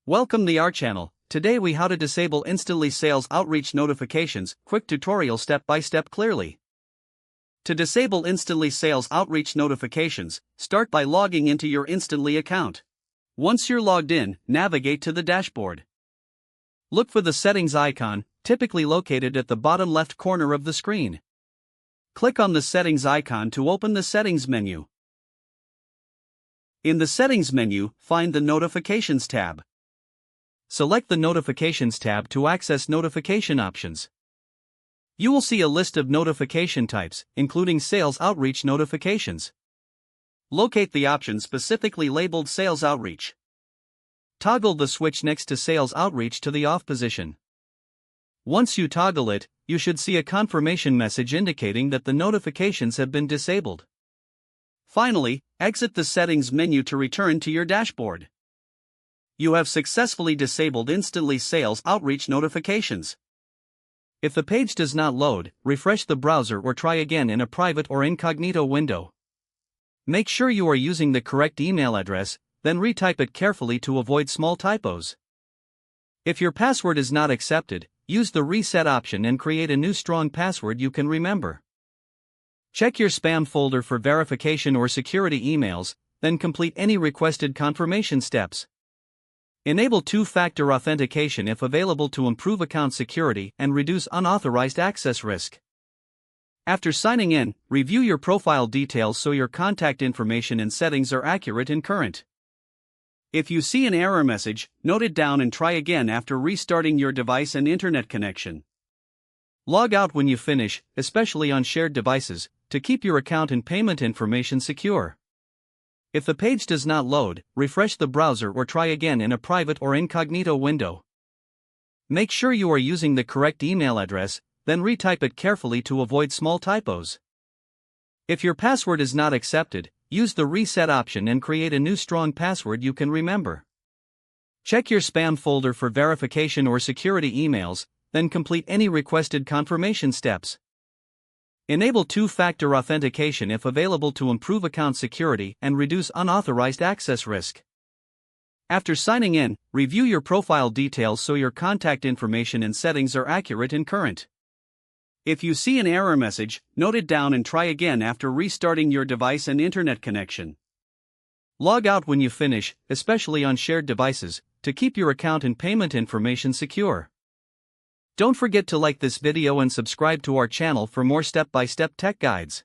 Welcome to our channel. Today we how to disable instantly sales outreach notifications, quick tutorial step by step clearly. To disable instantly sales outreach notifications, start by logging into your Instantly account. Once you're logged in, navigate to the dashboard. Look for the settings icon, typically located at the bottom left corner of the screen. Click on the settings icon to open the settings menu. In the settings menu, find the notifications tab. Select the Notifications tab to access notification options. You will see a list of notification types, including sales outreach notifications. Locate the option specifically labeled Sales Outreach. Toggle the switch next to Sales Outreach to the off position. Once you toggle it, you should see a confirmation message indicating that the notifications have been disabled. Finally, exit the settings menu to return to your dashboard. You have successfully disabled instantly sales outreach notifications. If the page does not load, refresh the browser or try again in a private or incognito window. Make sure you are using the correct email address, then retype it carefully to avoid small typos. If your password is not accepted, use the reset option and create a new strong password you can remember. Check your spam folder for verification or security emails, then complete any requested confirmation steps. Enable two-factor authentication if available to improve account security and reduce unauthorized access risk. After signing in, review your profile details so your contact information and settings are accurate and current. If you see an error message, note it down and try again after restarting your device and internet connection. Log out when you finish, especially on shared devices, to keep your account and payment information secure. If the page does not load, refresh the browser or try again in a private or incognito window. Make sure you are using the correct email address, then retype it carefully to avoid small typos. If your password is not accepted, use the reset option and create a new strong password you can remember. Check your spam folder for verification or security emails, then complete any requested confirmation steps. Enable two-factor authentication if available to improve account security and reduce unauthorized access risk. After signing in, review your profile details so your contact information and settings are accurate and current. If you see an error message, note it down and try again after restarting your device and internet connection. Log out when you finish, especially on shared devices, to keep your account and payment information secure. Don't forget to like this video and subscribe to our channel for more step-by-step tech guides.